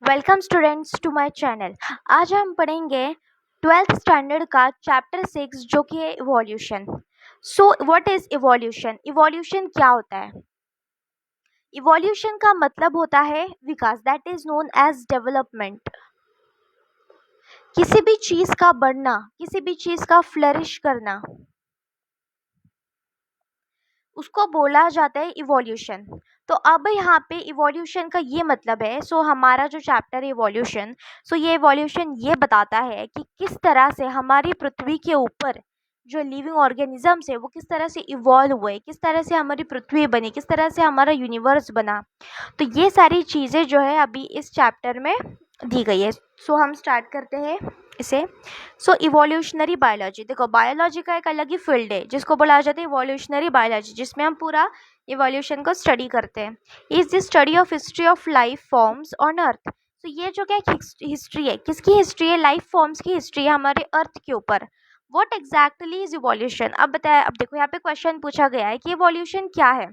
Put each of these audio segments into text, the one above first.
Welcome students to my channel. आज हम पढ़ेंगे 12th स्टैंडर्ड का चैप्टर 6 जो कि है evolution. So what is evolution? Evolution क्या होता है? इवोल्यूशन का मतलब होता है विकास, that is known as development. किसी भी चीज का बढ़ना, किसी भी चीज का फ्लरिश करना, उसको बोला जाता है इवोल्यूशन। तो अब यहाँ पे इवोल्यूशन का ये मतलब है, हमारा जो चैप्टर है इवोल्यूशन, ये इवोल्यूशन ये बताता है कि किस तरह से हमारी पृथ्वी के ऊपर जो लिविंग ऑर्गेनिजम्स है वो किस तरह से इवॉल्व हुए, किस तरह से हमारी पृथ्वी बनी, किस तरह से हमारा यूनिवर्स बना। तो ये सारी चीज़ें जो है अभी इस चैप्टर में दी गई है। हम स्टार्ट करते हैं इसे। इवोल्यूशनरी बायोलॉजी, देखो बायोलॉजी का एक अलग ही फील्ड है जिसको बोला जाता है इवोल्यूशनरी बायोलॉजी, जिसमें हम पूरा इवोल्यूशन को स्टडी करते हैं। Is the study of history of life forms on earth. तो ये जो क्या हिस्ट्री है, किसकी हिस्ट्री है? लाइफ फॉर्म्स की हिस्ट्री है हमारे अर्थ के ऊपर। What exactly is evolution? अब बताया, अब देखो यहाँ पे क्वेश्चन पूछा गया है कि इवोल्यूशन क्या है।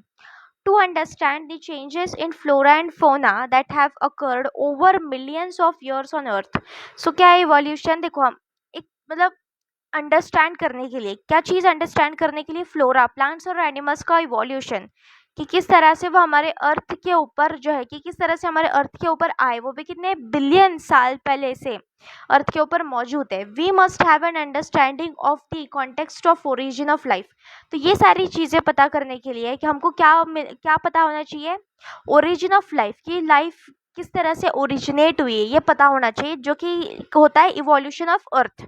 To understand the changes in flora and fauna that have occurred over millions of years on earth। क्या है इवोल्यूशन? देखो हम एक मतलब अंडरस्टैंड करने के लिए, क्या चीज़ अंडरस्टैंड करने के लिए? फ्लोरा, प्लांट्स और एनिमल्स का इवोल्यूशन, कि किस तरह से वो हमारे अर्थ के ऊपर जो है, कि किस तरह से हमारे अर्थ के ऊपर आए, वो भी कितने बिलियन साल पहले से अर्थ के ऊपर मौजूद है। We must have an understanding of the context of origin of life. तो ये सारी चीज़ें पता करने के लिए कि हमको क्या पता होना चाहिए? ओरिजिन ऑफ लाइफ, की लाइफ किस तरह से ओरिजिनेट हुई है ये पता होना चाहिए, जो कि होता है इवोल्यूशन ऑफ अर्थ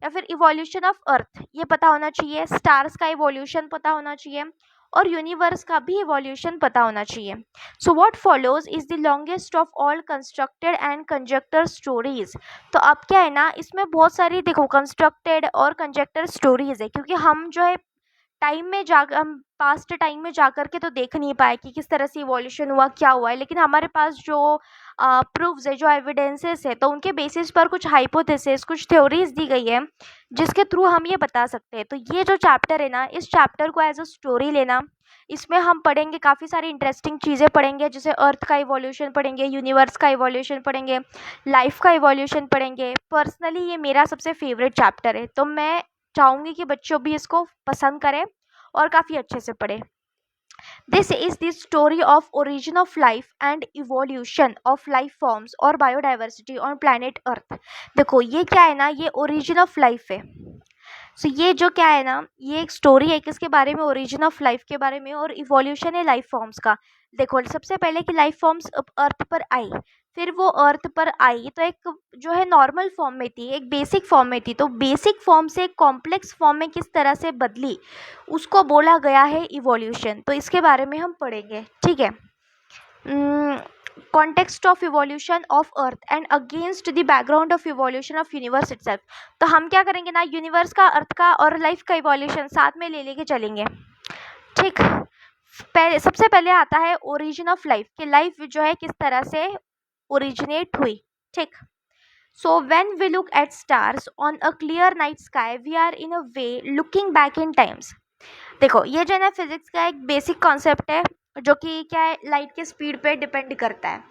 या फिर इवोल्यूशन ऑफ अर्थ, ये पता होना चाहिए। स्टार्स का इवोल्यूशन पता होना चाहिए और यूनिवर्स का भी इवोल्यूशन पता होना चाहिए। So what follows is the longest of all constructed and conjectured stories. तो अब क्या है ना, इसमें बहुत सारी देखो कंस्ट्रक्टेड और कंजक्टर स्टोरीज है, क्योंकि हम जो है टाइम में जाकर, हम पास्ट टाइम में जाकर के तो देख नहीं पाए कि किस तरह से इवोल्यूशन हुआ, क्या हुआ है, लेकिन हमारे पास जो प्रूफ्स है, जो एविडेंसेस है, तो उनके बेसिस पर कुछ हाइपोथेसिस, कुछ थ्योरीज दी गई है जिसके थ्रू हम ये बता सकते हैं। तो ये जो चैप्टर है ना, इस चैप्टर को एज अ स्टोरी लेना। इसमें हम पढ़ेंगे काफ़ी सारी इंटरेस्टिंग चीज़ें पढ़ेंगे, जैसे अर्थ का इवोल्यूशन पढ़ेंगे, यूनिवर्स का इवोल्यूशन पढ़ेंगे, लाइफ का इवोल्यूशन पढ़ेंगे। पर्सनली ये मेरा सबसे फेवरेट चैप्टर है, तो मैं चाहूँगी कि बच्चों भी इसको पसंद करें और काफ़ी अच्छे से पढ़ें। This is the story of origin of life and evolution of life forms और बायोडाइवर्सिटी ऑन प्लैनेट अर्थ। देखो ये क्या है ना, ये ओरिजिन ऑफ लाइफ है। ये जो क्या है ना, ये एक स्टोरी है किसके बारे में? ओरिजिन ऑफ लाइफ के बारे में, और इवोल्यूशन है लाइफ फॉर्म्स का। देखो सबसे पहले कि लाइफ फॉर्म्स अर्थ पर आई, फिर वो अर्थ पर आई तो एक जो है नॉर्मल फॉर्म में थी, एक बेसिक फॉर्म में थी। तो बेसिक फॉर्म से एक कॉम्प्लेक्स फॉर्म में किस तरह से बदली, उसको बोला गया है इवोल्यूशन। तो इसके बारे में हम पढ़ेंगे, ठीक है। Context of evolution of earth and against the background of evolution of universe itself. तो हम क्या करेंगे ना, यूनिवर्स का, अर्थ का और लाइफ का इवोल्यूशन साथ में ले लेके चलेंगे, ठीक। सबसे पहले आता है ओरिजिन ऑफ लाइफ, कि लाइफ जो है किस तरह से ओरिजिनेट हुई, ठीक। So when we look at stars on a clear night sky, we are in a way looking back in times. देखो ये जो है ना फिजिक्स का एक बेसिक कॉन्सेप्ट है, जो कि क्या है, लाइट के स्पीड पे डिपेंड करता है।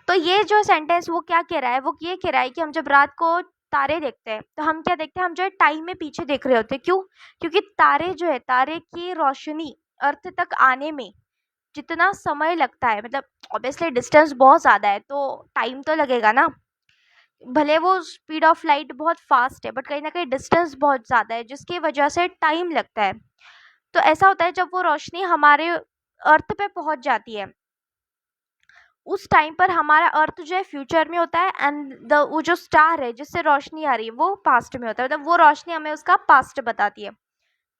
तो ये जो सेंटेंस वो क्या कह रहा है, वो ये कह रहा है कि हम जब रात को तारे देखते हैं तो हम क्या देखते हैं, हम जो है टाइम में पीछे देख रहे होते हैं। क्यों? क्योंकि तारे जो है, तारे की रोशनी अर्थ तक आने में जितना समय लगता है, मतलब ऑब्वियसली डिस्टेंस बहुत ज़्यादा है तो टाइम तो लगेगा ना। भले वो स्पीड ऑफ लाइट बहुत फास्ट है, बट कहीं ना कहीं डिस्टेंस बहुत ज़्यादा है, जिसकी वजह से टाइम लगता है। तो ऐसा होता है जब वो रोशनी हमारे अर्थ पे पहुंच जाती है, उस टाइम पर हमारा अर्थ जो है फ्यूचर में होता है, एंड वो जो स्टार है जिससे रोशनी आ रही है वो पास्ट में होता है, मतलब वो रोशनी हमें उसका पास्ट बताती है,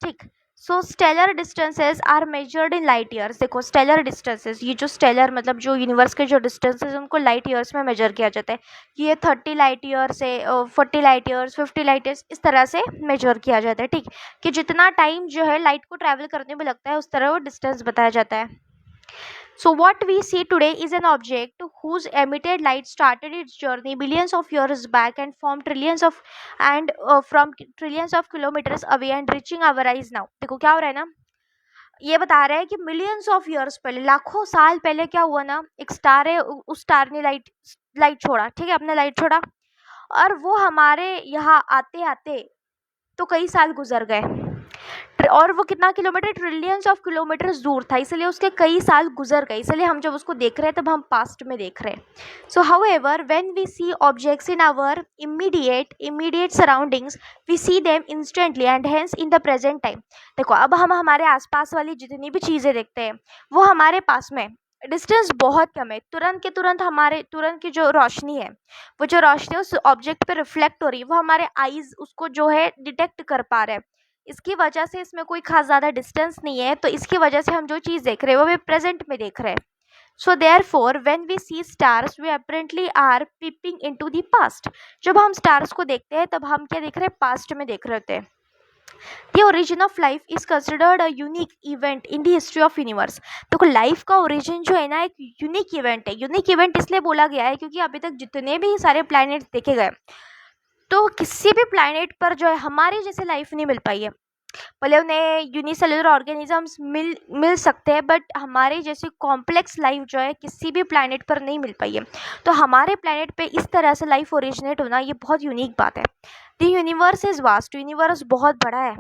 ठीक। Stellar distances are measured in light years. देखो स्टेलर डिस्टेंसेस, ये जो स्टेलर मतलब जो यूनिवर्स के जो डिस्टेंसेस उनको लाइट ईयर्स में मेजर किया जाता है, कि ये 30 लाइट ईयर्स है, 40 लाइट ईयर्स, 50 लाइट ईयर्स, इस तरह से मेजर किया जाता है, ठीक। कि जितना टाइम जो है लाइट को ट्रैवल करने में लगता है उस तरह वो डिस्टेंस बताया जाता है। So what we see today is an object whose emitted light started its journey billions of years back and from trillions of kilometers away and reaching our eyes now। देखो क्या हो रहा है ना, ये बता रहा है कि मिलियंस ऑफ ईयर्स पहले, लाखों साल पहले क्या हुआ ना, एक स्टार है, उस स्टार ने लाइट लाइट छोड़ा, ठीक है, अपने लाइट छोड़ा, और वो हमारे यहाँ आते आते तो कई साल गुजर गए, और वो कितना किलोमीटर, ट्रिलियंस ऑफ किलोमीटर्स दूर था, इसलिए उसके कई साल गुजर गए, इसलिए हम जब उसको देख रहे हैं तब हम पास्ट में देख रहे हैं। So however when we see objects in our immediate surroundings, we see them instantly and hence in the present time. देखो, अब हम हमारे आसपास वाली जितनी भी चीज़ें देखते हैं वो हमारे पास में, डिस्टेंस बहुत कम है, तुरंत के तुरंत हमारे, तुरंत की जो रोशनी है, वो जो रोशनी उस ऑब्जेक्ट पे रिफ्लेक्ट हो रही है, वो हमारे आईज उसको जो है डिटेक्ट कर पा रहे हैं। इसकी वजह से इसमें कोई खास ज़्यादा डिस्टेंस नहीं है, तो इसकी वजह से हम जो चीज़ देख रहे हैं वो भी प्रेजेंट में देख रहे हैं। So therefore when we see stars we apparently are peeping into the past. जब हम स्टार्स को देखते हैं तब हम क्या देख रहे हैं, पास्ट में देख रहे होते हैं। The origin of life is considered a unique event in the history of universe। देखो, लाइफ का ओरिजिन जो है ना एक यूनिक इवेंट है। यूनिक इवेंट इसलिए बोला गया है क्योंकि अभी तक जितने भी सारे प्लैनेट देखे गए, तो किसी भी प्लैनेट पर जो है हमारी जैसे लाइफ नहीं मिल पाई है। भले उन्हें यूनिसेलुलर ऑर्गेनिजम्स मिल सकते हैं, बट हमारे जैसी कॉम्प्लेक्स लाइफ जो है किसी भी प्लैनेट पर नहीं मिल पाई है। तो हमारे प्लैनेट पे इस तरह से लाइफ ओरिजिनेट होना ये बहुत यूनिक बात है। The universe is vast, universe बहुत बड़ा है।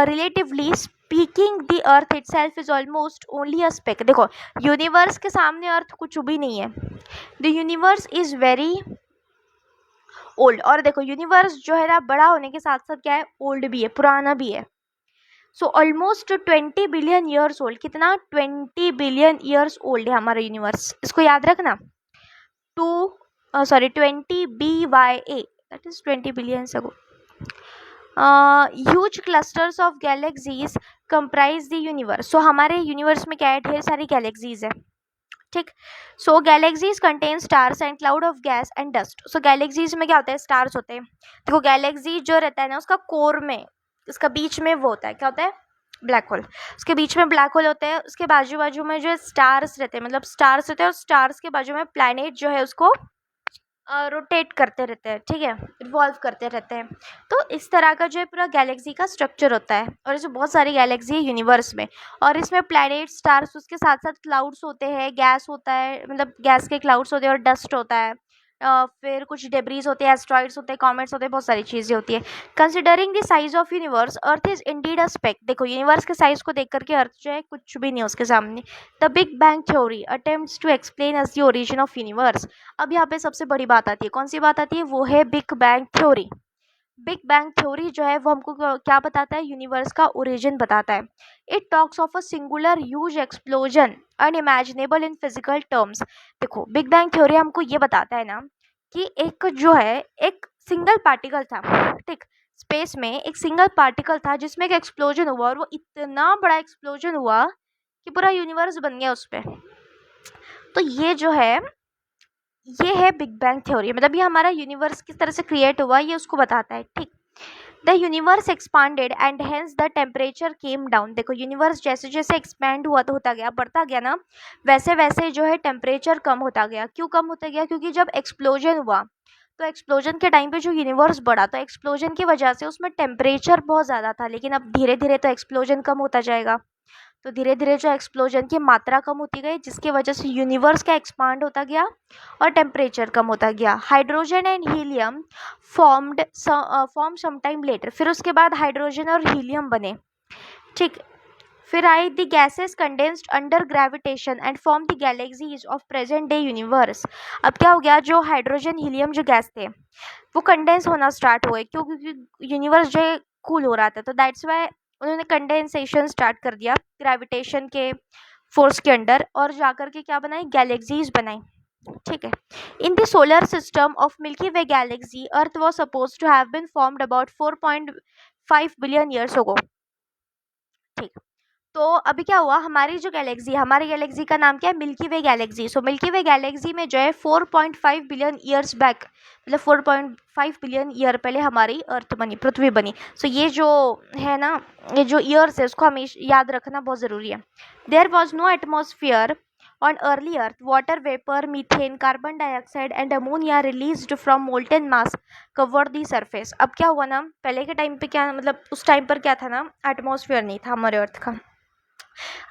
Relatively speaking the earth itself is almost only a speck. देखो, यूनिवर्स के सामने अर्थ कुछ भी नहीं है। The universe is very old, और देखो यूनिवर्स जो है ना बड़ा होने के साथ साथ क्या है, ओल्ड भी है, पुराना भी है। So almost 20 billion years old. कितना, 20 बिलियन ईयर्स ओल्ड है हमारा यूनिवर्स, इसको याद रखना। 20 BYA, that is 20 billion ago. Huge clusters of galaxies comprise the universe. So हमारे यूनिवर्स में क्या है, ढेर सारी गैलेक्सीज है, ठीक। So galaxies contain stars and cloud of gas and dust. So galaxies में क्या होता है, स्टार्स होते हैं। देखो, गैलेक्सी जो रहता है ना उसका कोर में, उसका बीच में वो होता है, क्या होता है, ब्लैक होल। उसके बीच में ब्लैक होल होता है, उसके बाजू बाजू में जो स्टार्स रहते हैं, मतलब स्टार्स होते हैं, और स्टार्स के बाजू में प्लैनेट जो है उसको रोटेट करते रहते हैं, ठीक है, रिवॉल्व करते रहते हैं। तो इस तरह का जो है पूरा गैलेक्सी का स्ट्रक्चर होता है, और इसमें बहुत सारी गैलेक्सी है यूनिवर्स में, और इसमें प्लैनेट, स्टार्स, उसके साथ साथ क्लाउड्स होते हैं, गैस होता है, मतलब गैस के क्लाउड्स होते हैं, और डस्ट होता है, फिर कुछ डेब्रीज होते हैं, एस्ट्रॉइड्स होते हैं, कॉमेट्स होते हैं, बहुत सारी चीज़ें होती है। Considering the size of universe, earth is indeed a speck. देखो, यूनिवर्स के साइज को देख करके अर्थ जो है कुछ भी नहीं है उसके सामने। The big bang theory attempts to explain us the origin of universe. अब यहाँ पे सबसे बड़ी बात आती है, कौन सी बात आती है, वो है big bang theory. Big bang theory जो है वो हमको क्या बताता है, यूनिवर्स का ओरिजिन बताता है। It talks of a singular huge explosion unimaginable in physical terms. देखो, बिग बैंग थ्योरी हमको ये बताता है ना कि एक जो है एक सिंगल पार्टिकल था, ठीक, स्पेस में एक सिंगल पार्टिकल था जिसमें एक एक्सप्लोजन हुआ, और वो इतना बड़ा एक्सप्लोजन हुआ कि पूरा यूनिवर्स बन गया उस पर। तो ये है बिग बैंग थ्योरी, मतलब ये हमारा यूनिवर्स किस तरह से क्रिएट हुआ ये उसको बताता है, ठीक। The universe expanded and hence the temperature came down. देखो, यूनिवर्स जैसे जैसे एक्सपैंड हुआ तो होता गया, बढ़ता गया ना, वैसे वैसे जो है टेम्परेचर कम होता गया। क्यों कम होता गया, क्योंकि जब एक्सप्लोजन हुआ तो एक्सप्लोजन के टाइम पे जो यूनिवर्स बढ़ा, तो एक्सप्लोजन की वजह से उसमें टेम्परेचर बहुत ज़्यादा था, लेकिन अब धीरे धीरे तो एक्सप्लोजन कम होता जाएगा, तो धीरे धीरे जो एक्सप्लोजन की मात्रा कम होती गई, जिसकी वजह से यूनिवर्स का एक्सपांड होता गया और टेम्परेचर कम होता गया। Hydrogen and helium form some time later. फिर उसके बाद हाइड्रोजन और हीलियम बने, ठीक। फिर I the gases condensed under gravitation and form the galaxies of present day universe. अब क्या हो गया, जो हाइड्रोजन हीलियम जो गैस थे वो कंडेंस होना स्टार्ट हुए, क्यों, क्योंकि यूनिवर्स जो है कूल हो रहा था, तो दैट्स वाई उन्होंने कंडेंसेशन स्टार्ट कर दिया ग्रेविटेशन के फोर्स के अंडर, और जाकर के क्या बनाई, गैलेक्सीज बनाई, ठीक है। In the solar system of Milky Way galaxy earth was suppose to have been formed about 4.5 billion years ago, ठीक। तो अभी क्या हुआ, हमारी जो गैलेक्सी, हमारी गैलेक्सी का नाम क्या है, मिल्की वे गैलेक्सी। सो मिल्की वे गैलेक्सी में जो है 4.5 बिलियन ईयर्स बैक, मतलब 4.5 बिलियन ईयर पहले हमारी अर्थ बनी, पृथ्वी बनी। सो ये जो है ना, ये जो ईयर्स है उसको हमेशा याद रखना बहुत ज़रूरी है। There was no atmosphere on early earth, water vapour, methane, carbon dioxide and ammonia released from molten mass cover the surface. अब क्या हुआ ना, पहले के टाइम पे क्या, मतलब उस टाइम पर क्या था ना, एटमोसफियर नहीं था हमारे अर्थ का,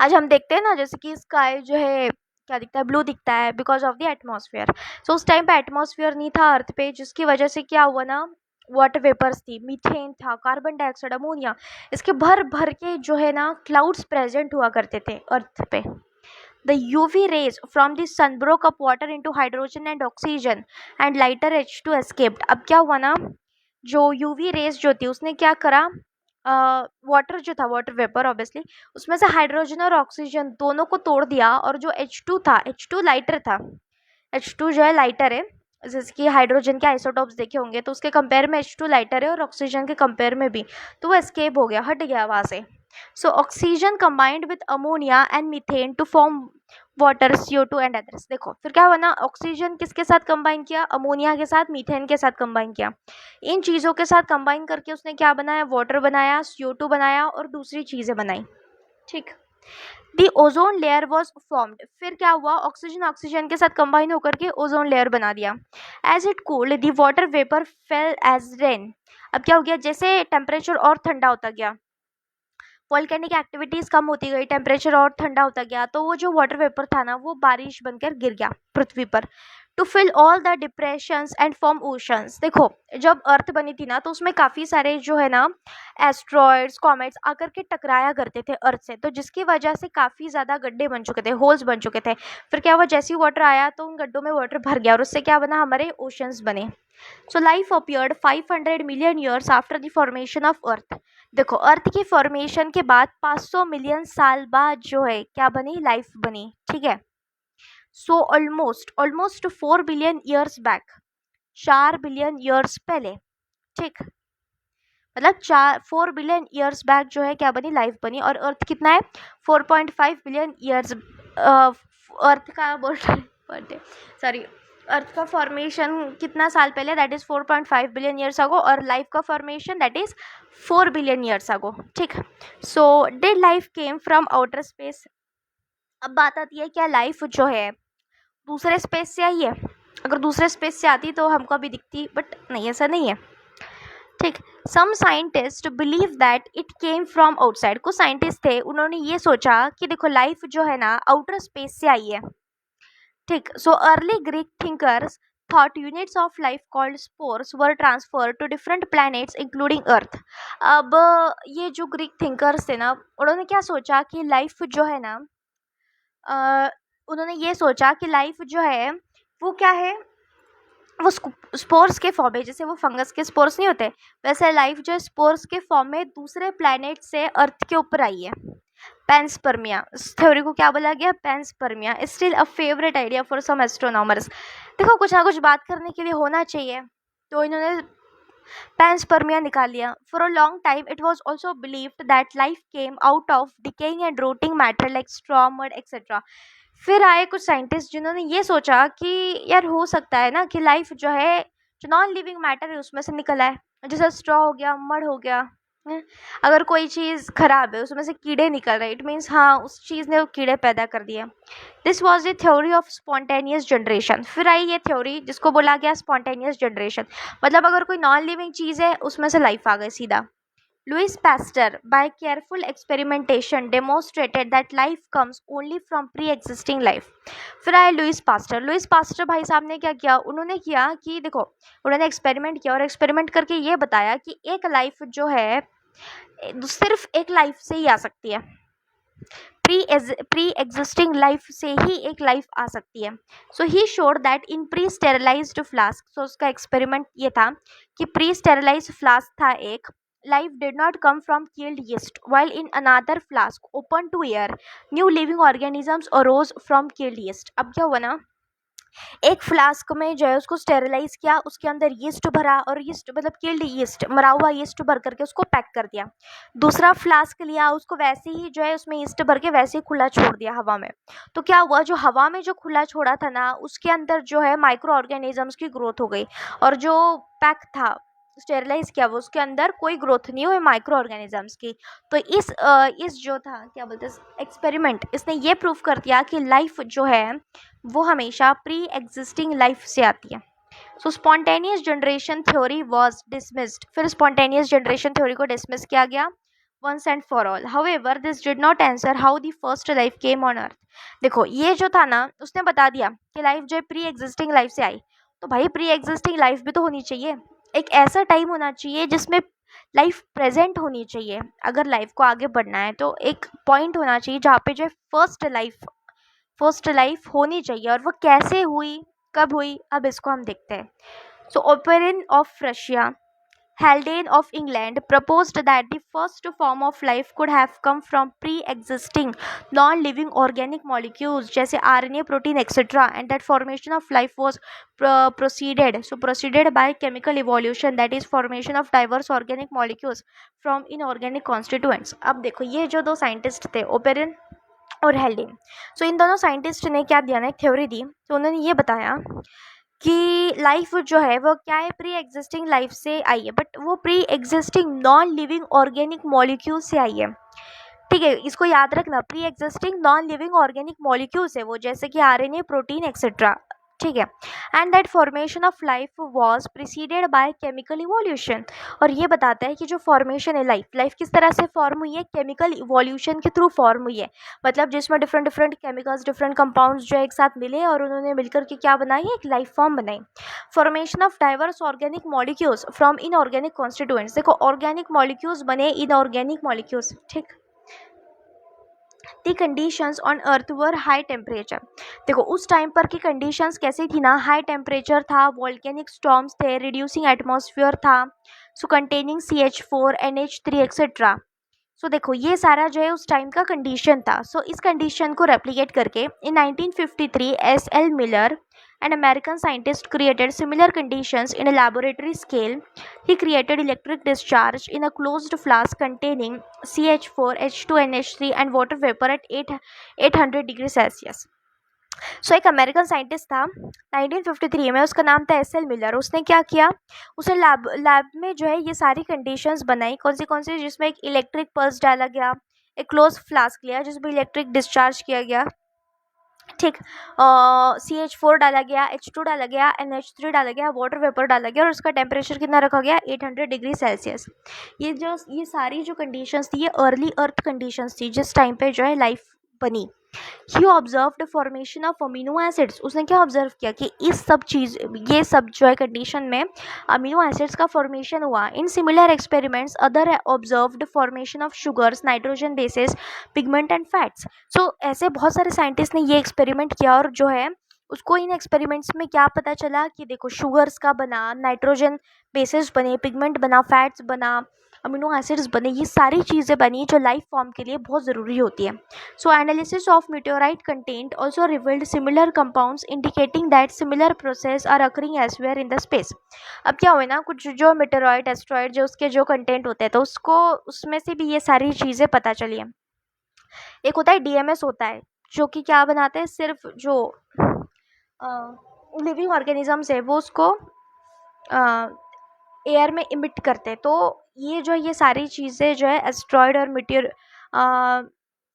आज हम देखते हैं ना, जैसे कि स्काई जो है क्या दिखता है, ब्लू दिखता है बिकॉज ऑफ द एटमॉस्फेयर। सो उस टाइम पे एटमॉस्फेयर नहीं था अर्थ पे, जिसकी वजह से क्या हुआ ना, वाटर वेपर्स थी, मीथेन था, कार्बन डाइऑक्साइड, अमोनिया, इसके भर भर के जो है ना क्लाउड्स प्रेजेंट हुआ करते थे अर्थ पे। The UV rays from the sun broke up water into hydrogen and oxygen and lighter H2 escaped। अब क्या हुआ ना, जो यूवी रेज जो थी उसने क्या करा, वाटर जो था, वाटर वेपर ऑब्वियसली, उसमें से हाइड्रोजन और ऑक्सीजन दोनों को तोड़ दिया, और जो H2 था, H2 लाइटर था, H2 जो है लाइटर है, जैसे कि हाइड्रोजन के आइसोटॉप्स देखे होंगे तो उसके कंपेयर में H2 लाइटर है, और ऑक्सीजन के कंपेयर में भी, तो वो एस्केप हो गया, हट गया वहाँ से। So oxygen combined with ammonia and methane to form water, CO2 and others. देखो फिर क्या हुआ ना, ऑक्सीजन किसके साथ कंबाइन किया, अमोनिया के साथ, मीथेन के साथ कंबाइन किया, इन चीज़ों के साथ कंबाइन करके उसने क्या बनाया, वाटर बनाया, CO2 बनाया और दूसरी चीज़ें बनाई, ठीक। दी ओजोन लेयर वॉज फॉर्म्ड, फिर क्या हुआ, ऑक्सीजन ऑक्सीजन के साथ कंबाइन होकर के ओजोन लेयर बना दिया। As it cooled the water vapour fell as rain. अब क्या हो गया, जैसे टेम्परेचर और ठंडा होता गया, वॉल्केनिक एक्टिविटीज कम होती गई, टेम्परेचर और ठंडा होता गया, तो वो जो वाटर वेपर था ना वो बारिश बनकर गिर गया पृथ्वी पर, to fill all the depressions and form oceans. देखो जब अर्थ बनी थी ना तो उसमें काफ़ी सारे जो है ना एस्ट्रॉयड्स, कॉमेट्स आकर के टकराया करते थे अर्थ से, तो जिसकी वजह से काफ़ी ज़्यादा गड्ढे बन चुके थे, होल्स बन चुके थे। फिर क्या हुआ, जैसे ही वाटर आया तो उन गड्ढों में वाटर भर गया और उससे क्या बना, हमारे ओशंस बने। So life appeared 500 million years after the formation of earth. देखो अर्थ की फॉर्मेशन के बाद 500 मिलियन साल बाद जो है क्या बनी, लाइफ बनी, ठीक है। So almost almost 4 billion years back, 4 billion years पहले, ठीक, मतलब 4 बिलियन ईयर्स बैक जो है क्या बनी, लाइफ बनी। और अर्थ कितना है, 4.5 बिलियन ईयर्स, अर्थ का बर्थडे सॉरी, अर्थ का फॉर्मेशन कितना साल पहले, that is 4.5 billion years ago, और लाइफ का formation that is 4 billion years ago, ठीक। So did life came from outer space. अब बात आती है क्या लाइफ जो है दूसरे स्पेस से आई है, अगर दूसरे स्पेस से आती तो हमको अभी दिखती, बट नहीं, ऐसा नहीं है, ठीक। Some scientist believe that it came from outside. कुछ साइंटिस्ट थे, उन्होंने ये सोचा कि देखो लाइफ जो है ना आउटर स्पेस से आई है, ठीक। So early Greek thinkers thought units of life called spores were transferred to different planets including earth। अब ये जो ग्रीक थिंकर्स थे ना, उन्होंने क्या सोचा कि लाइफ जो है ना, उन्होंने ये सोचा कि लाइफ जो है वो क्या है, वो स्पोर्स के फॉर्म में, जैसे वो फंगस के स्पोर्स नहीं होते, वैसे लाइफ जो स्पोर्स के फॉर्म में दूसरे प्लैनेट से अर्थ के ऊपर आई है। पैंसपर्मिया, इस थ्योरी को क्या बोला गया, panspermia. Still a favourite idea for some astronomers. देखो कुछ ना कुछ बात करने के लिए होना चाहिए, तो इन्होंने पैंसपर्मिया निकाल लिया। For a long time it was also believed that life came out of decaying and rotting matter like straw, mud etcetera. फिर आए कुछ साइंटिस्ट जिन्होंने ये सोचा कि यार हो सकता है ना कि लाइफ जो है, जो नॉन लिविंग मैटर है उसमें से निकला है, जैसे स्ट्रॉ हो गया, मड हो गया, अगर कोई चीज़ खराब है उसमें से कीड़े निकल रहे, इट मीन्स हाँ उस चीज़ ने वो कीड़े पैदा कर दिए। This was the theory of spontaneous generation. फिर आई ये थ्योरी जिसको बोला गया स्पॉन्टेनियस जनरेशन, मतलब अगर कोई नॉन लिविंग चीज़ है उसमें से लाइफ आ गई सीधा। Louis Pasteur, by careful experimentation, demonstrated that life comes only from pre-existing life। फिर आए लुइस पास्टर। लुइस पास्टर भाई साहब ने क्या किया, उन्होंने किया कि देखो उन्होंने एक्सपेरिमेंट किया और एक्सपेरिमेंट करके ये बताया कि एक लाइफ जो है सिर्फ एक लाइफ से ही आ सकती है, प्री एग्जिस्टिंग लाइफ से ही एक लाइफ आ सकती है। So he showed that in pre sterilized flask, so उसका एक्सपेरिमेंट ये था कि प्री स्टेरलाइज्ड फ्लास्क था एक, life did not come from killed yeast, while in another flask open to air new living organisms arose from killed yeast। अब क्या हुआ ना, एक फ्लास्क में जो है उसको स्टेरिलाइज किया, उसके अंदर यीस्ट भरा, और यीस्ट मतलब किल्ड यीस्ट, मरा हुआ यीस्ट भर करके उसको पैक कर दिया। दूसरा फ्लास्क लिया, उसको वैसे ही जो है उसमें यीस्ट भर के वैसे ही खुला छोड़ दिया हवा में। तो क्या हुआ, जो हवा में जो खुला छोड़ा था ना उसके अंदर जो है माइक्रो ऑर्गेनिजम्स की ग्रोथ हो गई, और जो पैक था स्टेरिलाइज किया वो उसके अंदर कोई ग्रोथ नहीं हुई माइक्रो ऑर्गेनिजम्स की। तो इस जो था क्या बोलते हैं एक्सपेरिमेंट, इसने ये प्रूव कर दिया कि लाइफ जो है वो हमेशा प्री एग्जिस्टिंग लाइफ से आती है। So spontaneous generation theory was dismissed. फिर स्पॉन्टेनियस जनरेशन थ्योरी को डिसमिस किया गया। once and for all. However, this did not answer how the first life came on earth. देखो ये जो था ना, उसने बता दिया कि लाइफ जो है प्री एग्जिस्टिंग लाइफ से आई। तो भाई प्री एग्जिस्टिंग लाइफ भी तो होनी चाहिए, एक ऐसा टाइम होना चाहिए जिसमें लाइफ प्रेजेंट होनी चाहिए। अगर लाइफ को आगे बढ़ना है तो एक पॉइंट होना चाहिए जहाँ पे जो है फर्स्ट लाइफ होनी चाहिए। और वो कैसे हुई, कब हुई, अब इसको हम देखते हैं। So Oparin of Russia, Haldane of England proposed that the first form of life could have come from pre-existing non-living organic molecules जैसे RNA, protein, etc. and that formation of life was proceeded by chemical evolution, that is formation of diverse organic molecules from inorganic constituents। अब देखो ये जो दो scientist थे, Oparin और हेल्डेन, सो इन दोनों scientist ने क्या दिया ना, एक थ्योरी दी। तो उन्होंने ये बताया कि लाइफ जो है वो क्या है, प्री एग्जिस्टिंग लाइफ से आई है, बट वो pre existing non living organic molecule से आई है। ठीक है, इसको याद रखना, pre existing non living organic molecules है वो, जैसे कि आरएनए, प्रोटीन एक्सेट्रा। ठीक है, and that formation of life was preceded by chemical evolution. और ये बताता है कि जो फॉर्मेशन है लाइफ किस तरह से फॉर्म हुई है, केमिकल इवोल्यूशन के थ्रू फॉर्म हुई है। मतलब जिसमें different different chemicals, different compounds जो एक साथ मिले और उन्होंने मिलकर के क्या बनाई, एक लाइफ फॉर्म बनाई। Formation of diverse organic molecules from inorganic constituents, देखो ऑर्गेनिक मॉलिक्यूल्स बने इनऑर्गेनिक मॉलिक्यूल्स। ठीक, the conditions on earth were high temperature. देखो उस टाइम पर की कंडीशंस कैसी थी ना, हाई टेम्परेचर था, वॉल्केनिक स्टॉर्म्स थे, रिड्यूसिंग एटमॉस्फेयर था, सो कंटेनिंग CH4 NH3 एक्सेट्रा। सो देखो ये सारा जो है उस टाइम का कंडीशन था। सो इस कंडीशन को रेप्लिकेट करके इन 1953 SL Miller, an American scientist, created similar conditions in a laboratory scale. He created electric discharge in a closed flask containing CH4, H2NH3 and water vapor at 800 degrees Celsius. सो एक American scientist था 1953 में, उसका नाम था SL Miller. उसने क्या किया, उसने लैब में जो है ये सारी कंडीशंस बनाई। कौन सी, जिसमें एक इलेक्ट्रिक पल्स डाला गया, एक क्लोज फ्लास्क लिया जिसमें इलेक्ट्रिक डिस्चार्ज किया गया। ठीक, CH4 डाला गया, H2 डाला गया, NH3 डाला गया, वाटर वेपर डाला गया और उसका टेम्परेचर कितना रखा गया, 800 डिग्री सेल्सियस। ये सारी जो कंडीशंस थी ये अर्ली अर्थ कंडीशंस थी जिस टाइम पे जो है लाइफ बनी। He observed formation of amino acids, उसने क्या ऑब्जर्व किया कि ये सब जो है कंडीशन में अमीनो एसिड्स का फॉर्मेशन हुआ। In similar experiments other observed formation of sugars, nitrogen bases, pigment and fats. So ऐसे बहुत सारे साइंटिस्ट ने ये एक्सपेरिमेंट किया और जो है उसको इन एक्सपेरिमेंट्स में क्या पता चला कि देखो शुगर्स का बना, नाइट्रोजन बेसेस बने, पिगमेंट बना, फैट्स बना, अमीनो एसिड्स बने, ये सारी चीज़ें बनी जो लाइफ फॉर्म के लिए बहुत ज़रूरी होती है। So analysis of meteorite content also revealed similar compounds indicating that similar process are occurring elsewhere in the space। अब क्या हुआ ना, कुछ जो meteorite एस्ट्रॉइड जो उसके जो कंटेंट होते हैं तो उसको उसमें से भी ये सारी चीज़ें पता चली हैं। एक होता है DMS होता है जो कि क्या बनाते हैं, सिर्फ जो लिविंग ऑर्गेनिजम्स है वो उसको एयर में इमिट करते हैं। तो ये सारी चीज़ें जो है एस्ट्रॉइड और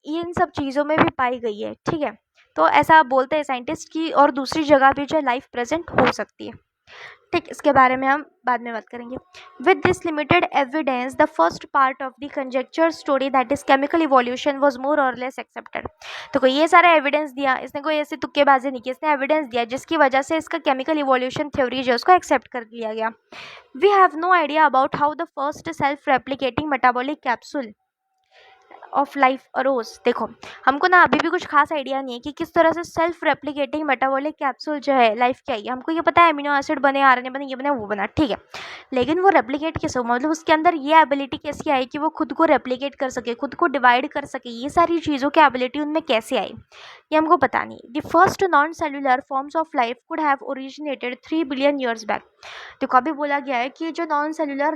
इन सब चीज़ों में भी पाई गई है। ठीक है, तो ऐसा बोलते हैं साइंटिस्ट की, और दूसरी जगह भी जो है लाइफ प्रेजेंट हो सकती है। ठीक, इसके बारे में हम बाद में बात करेंगे। With this limited evidence the first part of the conjecture story that is chemical evolution was more और लेस एक्सेप्टेड। तो कोई ये सारा एविडेंस दिया, इसने कोई ऐसे तुक्केबाजी नहीं की, इसने एविडेंस दिया जिसकी वजह से इसका केमिकल इवोल्यूशन थ्योरी जो उसको एक्सेप्ट कर लिया गया। We have no idea about how the first self replicating metabolic capsule of life arose. देखो हमको ना अभी भी कुछ खास आइडिया नहीं है कि किस तरह से सेल्फ रेप्लिकेटिंग मेटाबॉलिक कैप्सूल जो है लाइफ की आई है। हमको ये पता है अमीनो एसिड बने, RNA बने, ये बने, वो बना, ठीक है, लेकिन वो रेप्लिकेट कैसे हो, मतलब उसके अंदर ये एबिलिटी कैसी आई कि वो खुद को रेप्लिकेट कर सके, खुद को डिवाइड कर सके, ये सारी चीज़ों की एबिलिटी उनमें कैसे आई ये हमको पता नहीं। The first non cellular forms of life could have originated 3 billion years back. तो कभी बोला गया है कि जो नॉन सेलुलर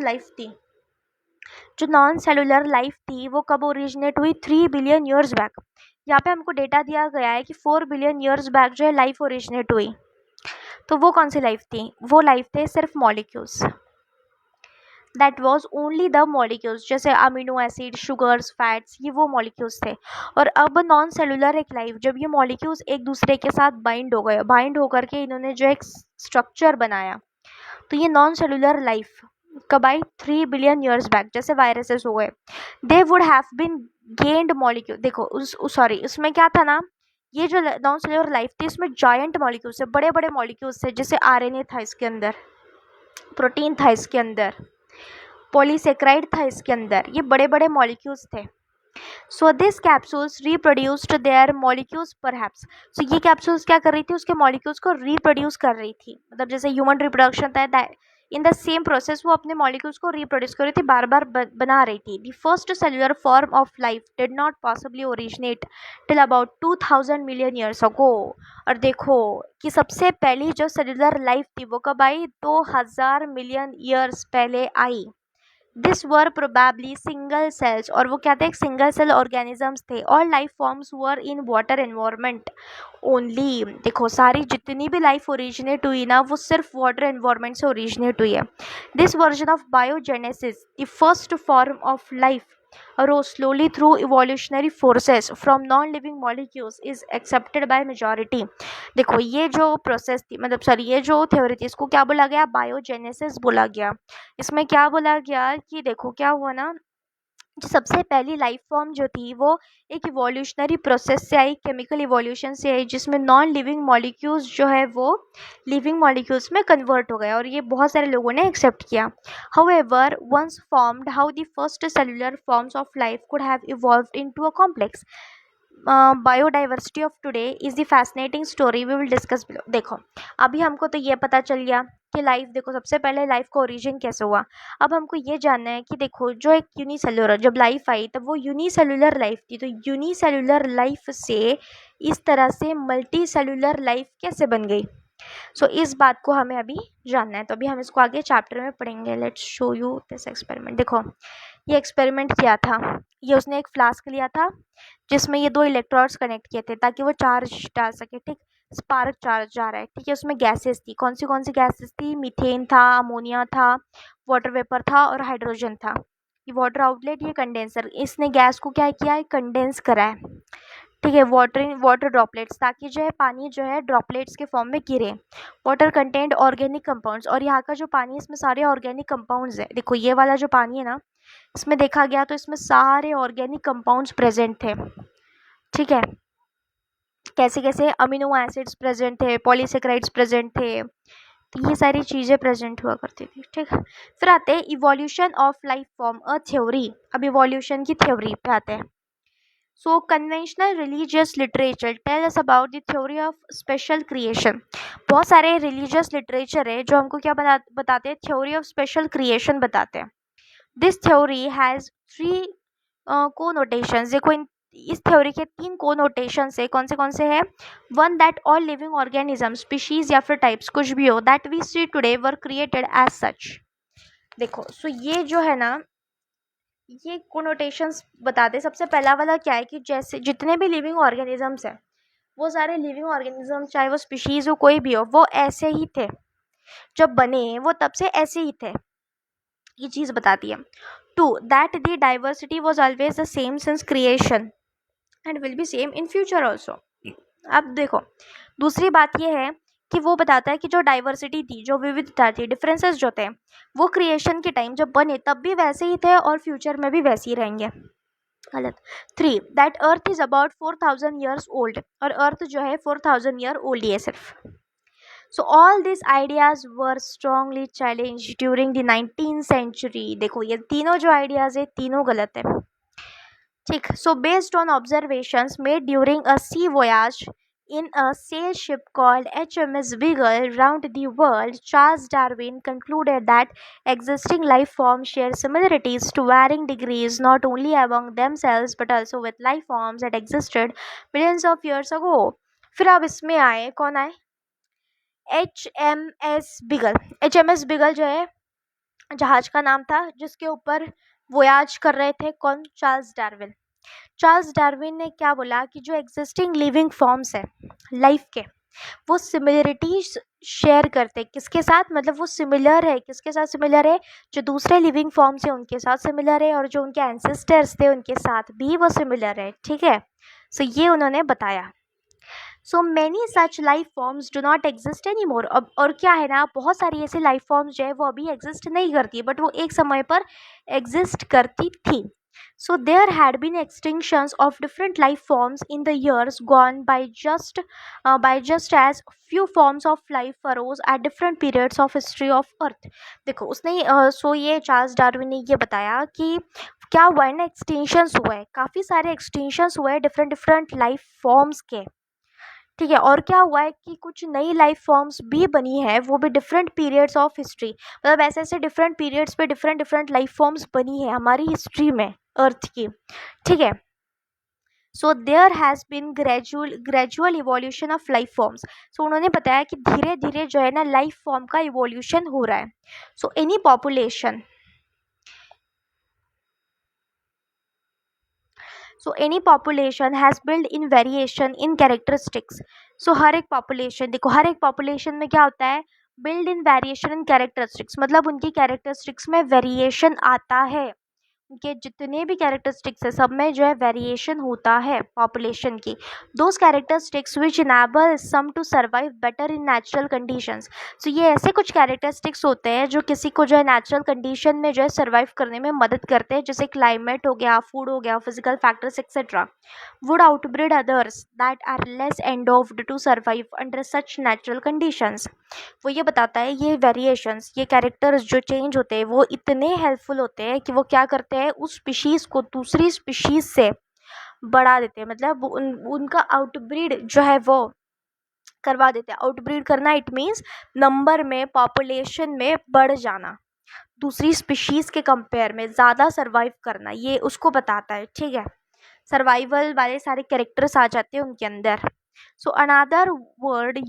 लाइफ थी वो कब ओरिजिनेट हुई, 3 बिलियन ईयर्स बैक। यहाँ पे हमको डेटा दिया गया है कि 4 बिलियन ईयर्स बैक जो है लाइफ ओरिजिनेट हुई। तो वो कौन सी लाइफ थी, वो लाइफ थे सिर्फ molecules, that was only the molecules, जैसे अमीनो एसिड, शुगर्स, फैट्स, ये वो मॉलिक्यूल्स थे। और अब नॉन सेलुलर एक लाइफ, जब ये मॉलिक्यूल्स एक दूसरे के साथ बाइंड होकर के इन्होंने जो एक स्ट्रक्चर बनाया, तो ये नॉन सेलुलर लाइफ कब आई? 3 बिलियन ईयर्स बैक, जैसे वायरसेस हो गए, they would have been gained molecule. देखो सॉरी, उसमें क्या था ना, ये जो नॉन सेल्युलर लाइफ थी इसमें जायंट मॉलिक्यूल्स थे, बड़े बड़े मॉलिक्यूल्स थे, जैसे आरएनए था इसके अंदर, प्रोटीन था इसके अंदर, पॉलीसेक्राइड था इसके अंदर, ये बड़े बड़े मॉलिक्यूल्स थे। So this capsules reproduced their molecules perhaps. So ये कैप्सूल्स क्या कर रही थी, उसके मॉलिक्यूल्स को रिप्रोड्यूस कर रही थी, मतलब जैसे ह्यूमन रिप्रोडक्शन था, इन द सेम प्रोसेस वो अपने मॉलिक्यूल्स को रिप्रोड्यूस कर रही थी, बार बार बना रही थी। The first cellular form of life did not possibly originate till about 2000 million years ago. और देखो कि सबसे पहली जो सेल्युलर लाइफ थी वो कब आई? 2000 मिलियन ईयर्स पहले आई। This were probably single cells, और वो क्या थे? एक सिंगल सेल ऑर्गेनिजम्स थे। All life forms were in water environment only. देखो सारी जितनी भी लाइफ ओरिजिनेट हुई ना वो सिर्फ वाटर एनवायरनमेंट से ओरिजिनेट हुई है। This version of biogenesis, the first form of life arose slowly through evolutionary forces from non-living molecules is accepted by majority। देखो ये जो प्रोसेस थी, मतलब सॉरी ये जो थ्योरी थी, इसको क्या बोला गया? बायोजेनेसिस बोला गया। इसमें क्या बोला गया कि देखो क्या हुआ ना, जो सबसे पहली लाइफ फॉर्म जो थी वो एक इवोल्यूशनरी प्रोसेस से आई, केमिकल इवोल्यूशन से आई, जिसमें नॉन लिविंग मॉलिक्यूल्स जो है वो लिविंग मॉलिक्यूल्स में कन्वर्ट हो गया, और ये बहुत सारे लोगों ने एक्सेप्ट किया। However once formed, how the first cellular forms of life could have evolved into a complex biodiversity of today is the fascinating story we will discuss below. देखो अभी हमको तो ये पता चल गया कि लाइफ, देखो सबसे पहले लाइफ का ओरिजिन कैसे हुआ। अब हमको ये जानना है कि देखो जो एक यूनिसेलुलर, जब लाइफ आई तब वो यूनिसेलुलर लाइफ थी, तो यूनिसेलुलर लाइफ से इस तरह से मल्टी सेलुलर लाइफ कैसे बन गई। सो इस बात को हमें अभी जानना है, तो अभी हम इसको आगे चैप्टर में पढ़ेंगे। Let's show you this experiment. देखो ये एक्सपेरिमेंट किया था, ये उसने एक फ्लास्क लिया था जिसमें ये दो इलेक्ट्रोड्स कनेक्ट किए थे ताकि वो चार्ज डाल सके, ठीक, स्पार्क चार्ज जा रहा है, ठीक है। उसमें गैसेस थी, कौन सी गैसेस थी? मीथेन था, अमोनिया था, वाटर वेपर था और हाइड्रोजन था। ये वाटर आउटलेट, ये कंडेंसर, इसने गैस को क्या किया है? कंडेंस करा है, ठीक है, वाटर ड्रॉपलेट्स, ताकि जो है पानी जो है ड्रॉपलेट्स के फॉर्म में गिरे। वाटर कंटेंट ऑर्गेनिक कंपाउंड्स, और यहाँ का जो पानी है इसमें सारे ऑर्गेनिक कंपाउंड्स है। देखो ये वाला जो पानी है ना, इसमें देखा गया तो इसमें सारे ऑर्गेनिक कंपाउंड्स प्रेजेंट थे, ठीक है। कैसे कैसे? अमीनो एसिड्स प्रेजेंट थे, पॉलीसेक्राइड्स प्रेजेंट थे, तो ये सारी चीज़ें प्रेजेंट हुआ करती थी, ठीक है। फिर आते हैं evolution of life form a theory. अब इवोल्यूशन की थ्योरी पे आते हैं। So conventional religious literature tell us about the theory of special creation। बहुत सारे religious literature है जो हमको क्या बताते हैं? theory of special creation बताते हैं। This theory has three connotations। देखो इस थ्योरी के 3 connotations है, कौन से है? One, that all living organisms, species या फिर types कुछ भी हो, that we see today were created as such। देखो सो ये जो है ना, ये कोनोटेशंस बताते। सबसे पहला वाला क्या है कि जैसे जितने भी लिविंग ऑर्गेनिजम्स हैं वो सारे लिविंग ऑर्गेनिजम्स, चाहे वो स्पीशीज हो कोई भी हो, वो ऐसे ही थे जब बने, वो तब से ऐसे ही थे, ये चीज़ बताती है। 2, that the diversity was always the same since creation and will be same in future also. अब देखो दूसरी बात ये है कि वो बताता है कि जो डाइवर्सिटी थी, जो विविधता थी, डिफरेंसेस जो थे, वो क्रिएशन के टाइम जब बने तब भी वैसे ही थे और फ्यूचर में भी वैसे ही रहेंगे। गलत। 3, that earth is about 4000 years old, और अर्थ जो है 4000 ईयर ओल्ड ही है सिर्फ। So all this ideas were strongly challenge during the 19th century. देखो ये तीनों जो आइडियाज है तीनों गलत है, ठीक। So based on observations made during a sea voyage in a sail ship called HMS Beagle round the world, Charles Darwin concluded that existing life forms share similarities to varying degrees not only among themselves but also with life forms that existed millions of years ago। फिर अब इसमें आए, कौन आए? HMS Beagle। HMS Beagle जो है जहाज का नाम था जिसके ऊपर वोयाज कर रहे थे कौन? Charles Darwin. चार्ल्स डार्विन ने क्या बोला कि जो एग्जिस्टिंग लिविंग फॉर्म्स है लाइफ के, वो सिमिलरिटीज शेयर करते, किसके साथ? मतलब वो सिमिलर है, किसके साथ सिमिलर है? जो दूसरे लिविंग फॉर्म्स है उनके साथ सिमिलर है, और जो उनके एंसेस्टर्स थे उनके साथ भी वो सिमिलर है, ठीक है। सो ये उन्होंने बताया। So many such life forms do not exist any more. अब और क्या है ना, बहुत सारी ऐसी लाइफ फॉर्म्स जो है वो अभी एग्जिस्ट नहीं करती, बट वो एक समय पर एग्जिस्ट करती थी। So there had been extinctions of different life forms in the years gone by just as few forms of life arose at different periods of history of earth। देखो उसने ये चार्ल्स डार्विन ने ये बताया कि क्या हुआ है ना, एक्सटिंक्शंस हुए हैं, काफ़ी सारे एक्सटिंक्शंस हुए हैं डिफरेंट डिफरेंट लाइफ फॉर्म्स के। ठीक है, और क्या हुआ है कि कुछ नई लाइफ फॉर्म्स भी बनी है, वो भी डिफरेंट पीरियड्स ऑफ हिस्ट्री, मतलब ऐसे ऐसे डिफरेंट पीरियड्स पे डिफरेंट डिफरेंट लाइफ फॉर्म्स बनी है हमारी हिस्ट्री में अर्थ की। ठीक है, so there has been gradual evolution of life forms. सो उन्होंने बताया कि धीरे धीरे जो है ना लाइफ फॉर्म का इवोल्यूशन हो रहा है। So any population so any population has build in variation in characteristics. So हर एक पॉपुलेशन, देखो हर एक पॉपुलेशन में क्या होता है, build in variation in characteristics, मतलब उनकी कैरेक्टरिस्टिक्स में वेरिएशन आता है। उनके जितने भी कैरेक्टरिस्टिक्स है सब में जो है वेरिएशन होता है पॉपुलेशन की। Those characteristics which enable some to survive better in natural conditions. So ये ऐसे कुछ कैरेक्टरिस्टिक्स होते हैं जो किसी को जो है नेचुरल कंडीशन में जो है सर्वाइव करने में मदद करते हैं, जैसे क्लाइमेट हो गया, फूड हो गया, physical factors etcetera. Would outbreed others that are less endowed to survive under such natural conditions. वो ये बताता है ये वेरिएशंस, ये कैरेक्टर्स जो चेंज होते हैं वो इतने हेल्पफुल होते हैं कि वो क्या करते हैं, उस स्पीशीज़ को दूसरी स्पीशीज़ से बढ़ा देते हैं, मतलब उनका आउटब्रीड जो है वो करवा देते हैं। आउटब्रीड करना इट मीन्स नंबर में, पॉपुलेशन में बढ़ जाना, दूसरी स्पीशीज़ के कंपेयर में ज़्यादा सर्वाइव करना, ये उसको बताता है। ठीक है, सर्वाइवल वाले सारे कैरेक्टर्स आ जाते हैं उनके अंदर। So another word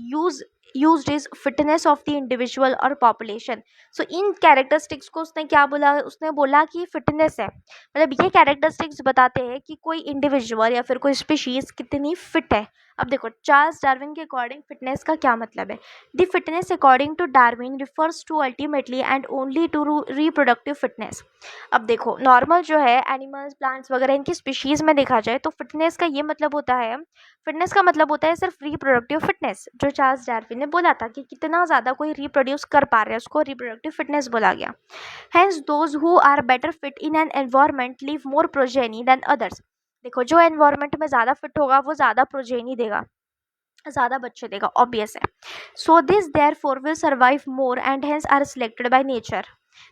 used is fitness of the individual और population। सो इन कैरेक्टरिस्टिक्स को उसने क्या बोला, उसने बोला कि फिटनेस है, मतलब ये कैरेक्टरिस्टिक्स बताते हैं कि कोई इंडिविजुअल या फिर कोई स्पीशीज कितनी फिट है। अब देखो चार्ल्स डार्विन के अकॉर्डिंग फिटनेस का क्या मतलब है। The fitness according to Darwin refers to ultimately and only to reproductive fitness. अब देखो नॉर्मल जो है एनिमल्स, प्लांट्स वगैरह, इनकी स्पीशीज़ में देखा जाए तो फिटनेस का ये मतलब होता है, फिटनेस का मतलब होता है सिर्फ रिप्रोडक्टिव फिटनेस, जो चार्ल्स डार्विन ने बोला था कि कितना ज़्यादा कोई रिप्रोड्यूस कर पा रहा है उसको रिप्रोडक्टिव फिटनेस बोला गया। Hence those who are better fit in an environment leave more progeny than others. देखो जो एनवायरमेंट में ज़्यादा फिट होगा वो ज़्यादा प्रोजेनी देगा, ज़्यादा बच्चे देगा, ऑब्वियस है। So this therefore will survive more and hence are selected by nature.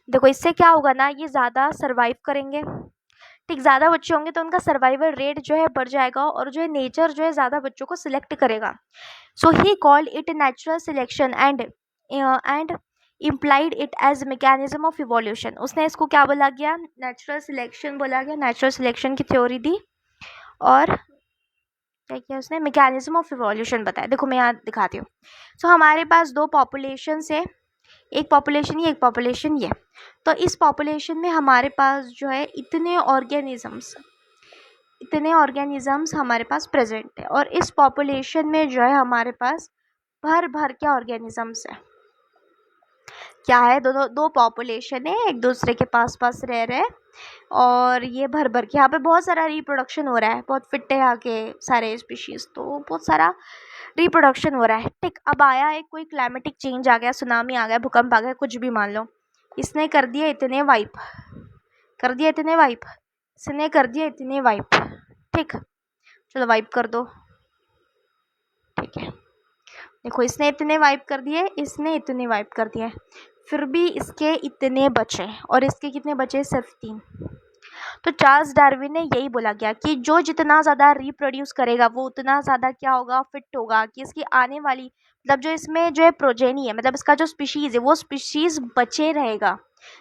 देखो इससे क्या होगा ना, ये ज़्यादा सर्वाइव करेंगे, ठीक, ज़्यादा बच्चे होंगे तो उनका सर्वाइवल रेट जो है बढ़ जाएगा, और जो है नेचर जो है ज़्यादा बच्चों को सिलेक्ट करेगा। So he called it natural selection and implied it as mechanism of evolution. उसने इसको क्या बोला गया, नेचुरल सिलेक्शन बोला गया, नेचुरल सिलेक्शन की थ्योरी दी, और क्या किया उसने, मैकेनिज्म ऑफ इवोल्यूशन बताया। देखो मैं यहाँ दिखाती हूँ। सो हमारे पास दो पॉपुलेशन है, एक पॉपुलेशन ये, एक पॉपुलेशन ये। तो इस पॉपुलेशन में हमारे पास जो है इतने ऑर्गेनिज़म्स हमारे पास प्रेजेंट है, और इस पॉपुलेशन में जो है हमारे पास भर भर के ऑर्गेनिज़म्स है। क्या है, दो पॉपुलेशन है, एक दूसरे के पास पास रह रहे हैं, और ये भर भर के यहाँ पे बहुत सारा रिप्रोडक्शन हो रहा है, बहुत फिट है यहाँ के सारे स्पीशीज़, तो बहुत सारा रिप्रोडक्शन हो रहा है। ठीक, अब आया है कोई क्लाइमेटिक चेंज आ गया, सुनामी आ गया, भूकंप आ गया, कुछ भी मान लो, इसने कर दिया इतने वाइप, इसने कर दिया इतने वाइप। ठीक, चलो वाइप कर दो। ठीक है, देखो इसने इतने वाइप कर दिए, इसने इतने वाइप कर दिए, फिर भी इसके इतने बचे, और इसके कितने बचे, सिर्फ 3। तो चार्ल्स डार्विन ने यही बोला गया कि जो जितना ज़्यादा रिप्रोड्यूस करेगा वो उतना ज़्यादा क्या होगा, फिट होगा, कि इसकी आने वाली, मतलब जो इसमें जो है प्रोजेनी है, मतलब इसका जो स्पीशीज़ है वो स्पीशीज़ बचे रहेगा,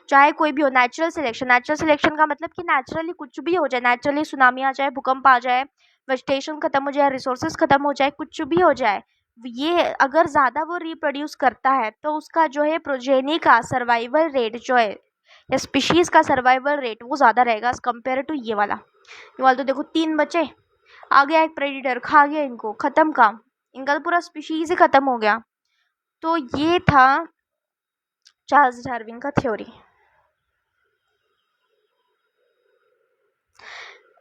चाहे कोई भी हो। नेचुरल सिलेक्शन का मतलब कि नेचुरली कुछ भी हो जाए, नेचुरली सुनामी आ जाए, भूकंप आ जाए, वेजिटेशन खत्म हो जाए, रिसोर्सेज खत्म हो जाए, कुछ भी हो जाए, ये अगर ज़्यादा वो रिप्रोड्यूस करता है तो उसका जो है प्रोजेनी का सर्वाइवल रेट जो है, या स्पीशीज़ का सर्वाइवल रेट वो ज़्यादा रहेगा एज़ कम्पेयर टू ये वाला। तो देखो 3 बचे, आ गया एक प्रेडिटर, खा गया इनको, ख़त्म काम, इनका तो पूरा स्पीशीज़ ही ख़त्म हो गया। तो ये था चार्ल्स डार्विन का theory.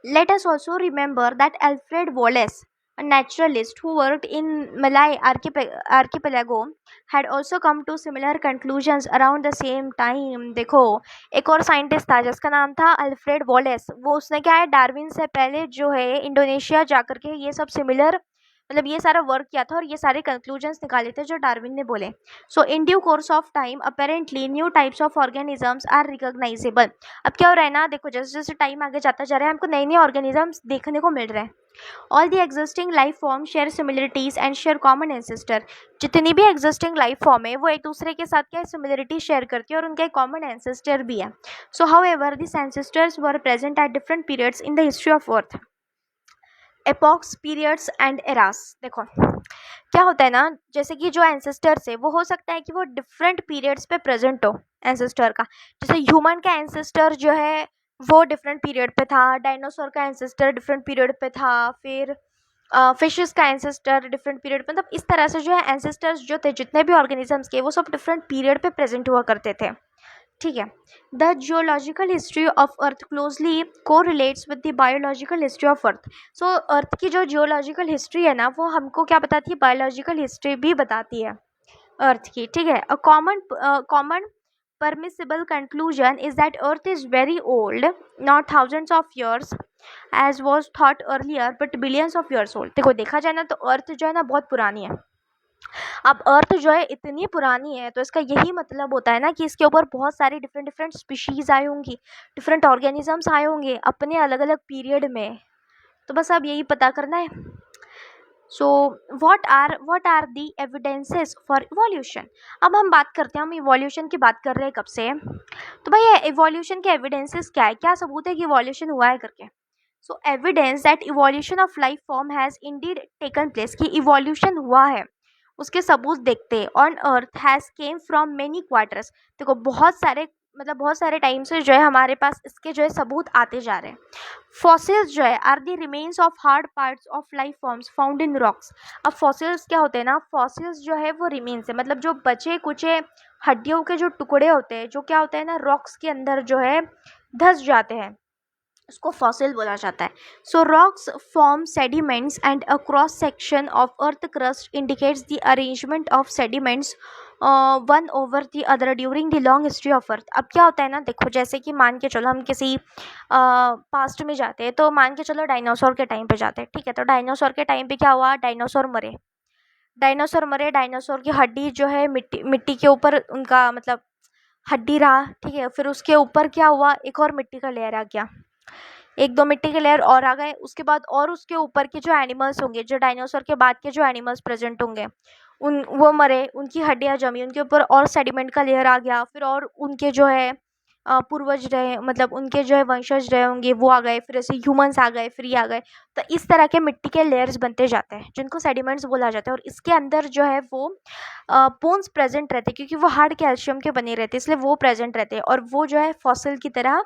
Let us also remember that Alfred Wallace A naturalist who worked in Malay archipelago had also come to similar conclusions around the same time. देखो, एक और साइंटिस्ट था जिसका नाम था अल्फ्रेड वॉलेस। वो उसने क्या है, डार्विन से पहले जो है इंडोनेशिया जाकर के ये सब सिमिलर मतलब ये सारा वर्क किया था और ये सारे कंक्लूजन्स निकाले थे जो डार्विन ने बोले। So in due course of time apparently new types of organisms are recognizable. अब क्या हो रहा है ना, देखो जैसे जैसे टाइम आगे जाता जा रहा है हमको नए नए ऑर्गेनिजम्स देखने को मिल रहे हैं। All the existing life form share similarities and share common ancestor. जितनी भी एग्जिस्टिंग लाइफ फॉर्म है वो एक दूसरे के साथ क्या सिमिलरिटी शेयर करती है और उनका एक कॉमन एंसेस्टर भी है। So how ever this ancestors were present at different periods in the history of earth, epochs, periods and eras. देखो क्या होता है ना, जैसे कि जो एंसेस्टर्स है वो हो सकता है कि वो डिफरेंट पीरियड्स पे प्रेजेंट हो एंसेस्टर का। जैसे ह्यूमन का एंसेस्टर जो है वो डिफरेंट पीरियड पे था, डायनासोर का एंसेस्टर डिफरेंट पीरियड पे था, फिर फिशेस का एंसेस्टर डिफरेंट पीरियड पे, मतलब इस तरह से जो है एंसेस्टर्स जो थे जितने भी ऑर्गेनिजम्स के वो सब डिफरेंट पीरियड पे प्रेजेंट हुआ करते थे। ठीक है। The geological history of earth closely correlates with the biological history of earth. So earth की जो जियोलॉजिकल हिस्ट्री है ना वो हमको क्या बताती है, बायोलॉजिकल हिस्ट्री भी बताती है अर्थ की। ठीक है। A common permissible conclusion is that earth is very old, not thousands of years as was thought earlier but billions of years old। देखो देखा जाए ना तो अर्थ जो है ना बहुत पुरानी है। अब अर्थ जो है इतनी पुरानी है तो इसका यही मतलब होता है ना कि इसके ऊपर बहुत सारी डिफरेंट डिफरेंट स्पीशीज आई होंगी, डिफरेंट ऑर्गेनिजम्स आए होंगे अपने अलग अलग पीरियड में। तो बस अब यही पता करना है। So what are the evidences for evolution. अब हम बात करते हैं, हम इवोल्यूशन की बात कर रहे हैं कब से, तो भाई इवोल्यूशन के एविडेंसेस क्या है, क्या सबूत है कि इवोल्यूशन हुआ है करके। So evidence that evolution of life form has indeed taken place, कि इवोल्यूशन हुआ है उसके सबूत देखते हैं। On earth has came from many quarters. देखो बहुत सारे मतलब बहुत सारे टाइम से जो है हमारे पास इसके जो है सबूत आते जा रहे हैं। फॉसिल्स जो है are the remains of hard parts of life forms found in rocks. अब फॉसिल्स क्या होते हैं ना, फॉसिल्स जो है वो रिमेन्स है, मतलब जो बचे कुचे हड्डियों के जो टुकड़े होते हैं जो क्या होते हैं ना रॉक्स के अंदर जो है धंस जाते हैं, उसको फॉसिल बोला जाता है। So rocks form sediments and a cross section of earth crust indicates the arrangement of sediments one over the other during the long history of earth. अब क्या होता है ना, देखो जैसे कि मान के चलो हम किसी पास्ट में जाते हैं, तो मान के चलो डायनासोर के टाइम पे जाते हैं। ठीक है, तो डायनासोर के टाइम पे क्या हुआ, डायनासोर मरे, डायनासोर की हड्डी जो है मिट्टी मिट्टी के ऊपर उनका मतलब हड्डी रहा। ठीक है, फिर उसके ऊपर क्या हुआ, एक और मिट्टी का लेयर आ गया, एक दो मिट्टी के लेयर और आ गए। उसके बाद और उसके ऊपर के जो एनिमल्स होंगे, जो डायनासोर के बाद के जो एनिमल्स प्रेजेंट होंगे वो मरे, उनकी हड्डियां जमी, उनके ऊपर और सेडिमेंट का लेयर आ गया। फिर और उनके जो है पूर्वज रहे, मतलब उनके जो है वंशज रहे होंगे वो आ गए, फिर ऐसे ह्यूमंस आ गए, फिर ये आ गए। तो इस तरह के मिट्टी के लेयर्स बनते जाते हैं जिनको सेडिमेंट्स बोला जाता है। और इसके अंदर जो है वो बोन्स प्रेजेंट रहते हैं, क्योंकि वो हार्ड कैल्शियम के बने रहते हैं इसलिए वो प्रेजेंट रहते हैं और वो जो है फॉसिल की तरह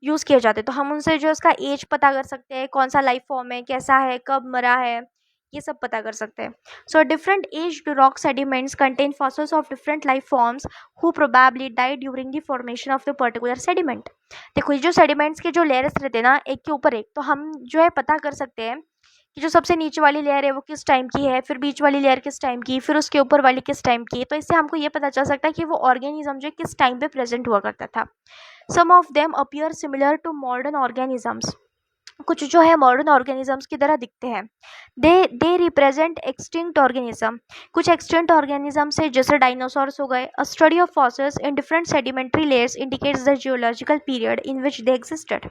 यूज़ किए जाते हैं। तो हम उनसे जो उसका एज पता कर सकते हैं, कौन सा लाइफ फॉर्म है, कैसा है, कब मरा है, ये सब पता कर सकते हैं। So different aged rock sediments contain fossils of different life forms who probably died during the formation of the particular sediment. देखो ये जो सेडिमेंट्स के जो लेयर्स रहते हैं ना एक के ऊपर एक, तो हम जो है पता कर सकते हैं कि जो सबसे नीचे वाली लेयर है वो किस टाइम की है, फिर बीच वाली लेयर किस टाइम की, फिर उसके ऊपर वाली किस टाइम की। तो इससे हमको ये पता चल सकता है कि वो ऑर्गेनिज्म जो किस टाइम पे प्रेजेंट हुआ करता था। Some of them appear similar to modern organisms, कुछ जो है मॉडर्न ऑर्गेनिजम्स की तरह दिखते हैं। दे रिप्रेजेंट एक्सटिंक्ट ऑर्गेनिज्म, कुछ एक्सटिंक्ट ऑर्गेनिजम्स है जैसे डायनासोर्स हो गए। A study of fossils in different sedimentary layers indicates the geological period in which they existed.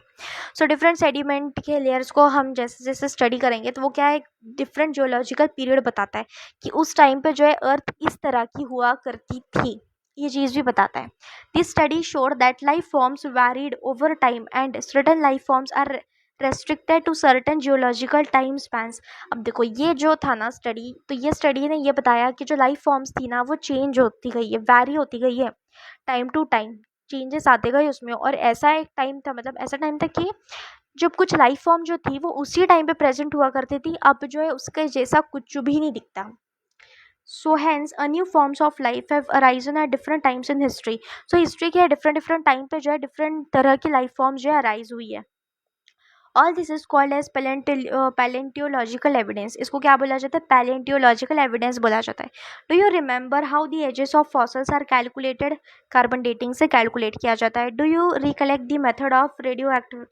So different sediment के लेयर्स को हम जैसे जैसे स्टडी करेंगे तो वो क्या है, डिफरेंट जियोलॉजिकल पीरियड बताता है कि उस टाइम पे जो है अर्थ इस तरह की हुआ करती थी, ये चीज़ भी बताता है। This study showed that life forms varied over time and certain life forms are restricted to certain geological time spans. अब देखो ये जो था ना स्टडी, तो ये स्टडी ने ये बताया कि जो लाइफ फॉर्म्स थी ना वो चेंज होती गई है, वैरी होती गई है, टाइम टू टाइम चेंजेस आते गए उसमें। और ऐसा एक टाइम था, मतलब ऐसा टाइम था कि जब कुछ लाइफ फॉर्म जो थी वो उसी टाइम पे प्रेजेंट हुआ करती थी, अब जो है उसके जैसा कुछ भी नहीं दिखता। So hence a new forms of life have arisen at different times in history. So history के डिफरेंट डिफरेंट टाइम पे जो है डिफरेंट तरह की लाइफ फॉर्म्स जो है अराइज हुई है। All this is called as paleontological evidence. इसको क्या बोला जाता है? पैलेंटियोलॉजिकल एविडेंस बोला जाता है। Do you remember how the ages of fossils are calculated? Carbon dating से कैलकुलेट किया जाता है। Do you recollect the method of radioactive?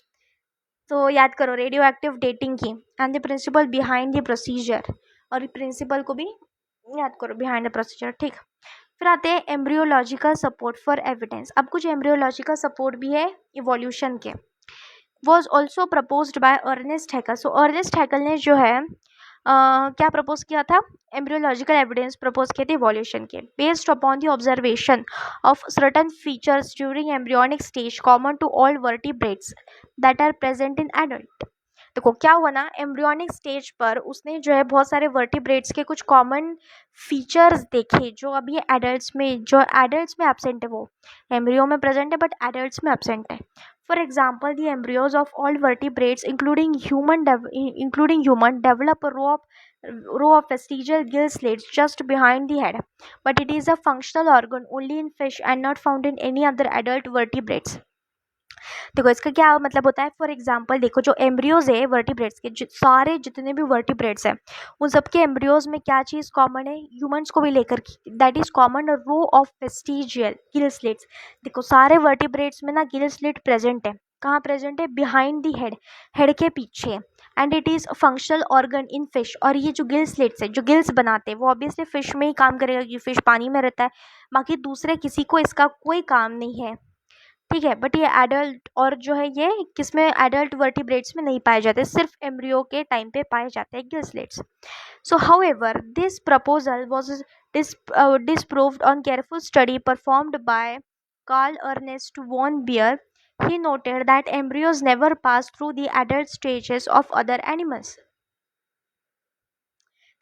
तो याद करो रेडियो एक्टिव डेटिंग की and the principle behind the procedure, और प्रिंसिपल को भी याद करो बिहाइंड द प्रोसीजर। ठीक, फिर आते हैं एम्ब्रियोलॉजिकल सपोर्ट फॉर एविडेंस। अब कुछ एम्ब्रियोलॉजिकल सपोर्ट भी है इवोल्यूशन के। Was also proposed by Ernst Haeckel. So Ernst Haeckel ने जो है क्या प्रपोज किया था? एम्ब्रियोलॉजिकल एविडेंस प्रपोज किए थे इवोल्यूशन के, based upon the observation of certain features during embryonic stage common to all vertebrates that are present in adult. देखो क्या हुआ ना, एम्ब्रियोनिक स्टेज पर उसने जो है बहुत सारे वर्टिब्रेट्स के कुछ कॉमन फीचर्स देखे जो अभी एडल्ट्स में, जो एडल्ट्स में एब्सेंट है वो एम्ब्रियो में प्रेजेंट है बट एडल्ट्स में एब्सेंट है। For example the embryos of all vertebrates including human develop row of vestigial gill slits just behind the head, but it is a functional organ only in fish and not found in any other adult vertebrates. देखो इसका क्या मतलब होता है? For example देखो जो embryos है vertebrates के, सारे जितने भी वर्टिब्रेट्स हैं उन सबके एम्ब्रियोज में क्या चीज़ कॉमन है? ह्यूमंस को भी लेकर की, that is common row of vestigial gill slits. देखो सारे वर्टिब्रेट्स में ना गिल स्लिट प्रेजेंट है। कहाँ प्रेजेंट है? बिहाइंड दी हेड, हेड के पीछे। And it is functional organ in fish. और ये जो गिल स्लिट्स है, जो गिल्स बनाते हैं, वो ऑब्वियसली फिश में ही काम करेगा क्योंकि फिश पानी में रहता है, बाकी दूसरे किसी को इसका कोई काम नहीं है। ठीक है, बट ये एडल्ट और जो है ये किसमें? एडल्ट वर्टिब्रेट्स में नहीं पाए जाते, सिर्फ एम्ब्रियो के टाइम पे पाए जाते हैं gill slits. So however this proposal was disproved on careful study performed by Carl Ernst von Baer. He noted that embryos never pass through the adult stages of other animals.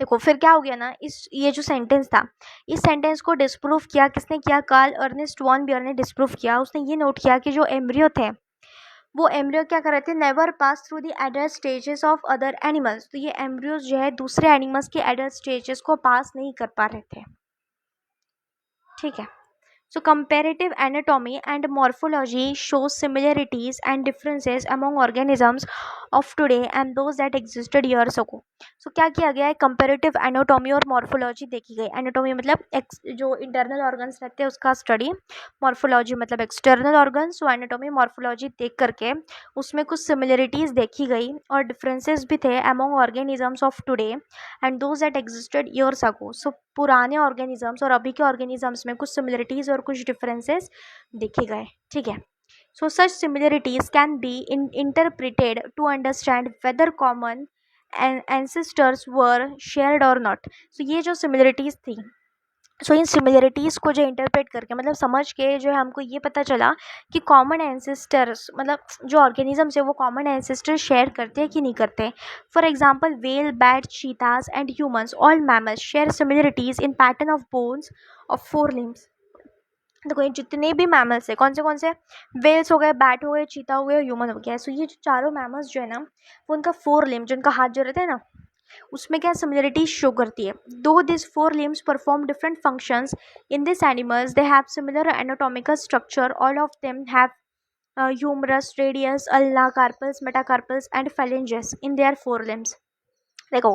देखो फिर क्या हो गया ना, इस ये जो सेंटेंस था, इस सेंटेंस को डिस्प्रूव किया किसने किया? कार्ल अर्नेस्ट वॉन बियर ने डिस्प्रूव किया। उसने ये नोट किया कि जो एम्ब्रियो थे वो एम्ब्रियो क्या कर रहे थे? Never pass through the adult stages of other animals. तो ये एम्ब्रियोज जो है दूसरे एनिमल्स के एडल्ट स्टेजेस को पास नहीं कर पा रहे थे। ठीक है, so comparative anatomy and morphology shows similarities and differences among organisms of today and those that existed years ago. So क्या किया गया है? comparative anatomy और morphology देखी गई। anatomy मतलब जो internal organs रहते हैं उसका study, morphology मतलब external organs। so anatomy morphology देख करके उसमें कुछ similarities देखी गई और differences भी थे among organisms of today and those that existed years ago. so पुराने ऑर्गेनिजम्स और अभी के ऑर्गेनिजम्स में कुछ सिमिलरिटीज़ और कुछ डिफरेंसेस देखे गए। ठीक है, so such similarities can be interpreted to understand whether common ancestors were shared or not. So ये जो सिमिलरिटीज़ थी, सो इन सिमिलरिटीज़ को जो इंटरप्रेट करके मतलब समझ के जो है हमको ये पता चला कि कॉमन एंसेस्टर्स मतलब जो ऑर्गेनिजम्स है वो कॉमन एंसेस्टर शेयर करते हैं कि नहीं करते। For example well, bat, चीताज and humans all mammals share similarities in pattern of bones of 4 limbs. देखो ये जितने भी मैमल्स है कौन से? वेल्स हो गए, बैट हो गए, चीता हो गए, ह्यूमन हो गया। सो ये जो चारों मैमल्स जो है ना वो उनका 4 लिम्ब, जो उनका हाथ जो रहता है ना उसमें क्या सिमिलरिटी शो करती है। Though this 4 limbs perform different functions in this animals they have similar anatomical structure. All of them have humerus, radius, ulna, carpals, metacarpals and phalanges in their 4 limbs। देखो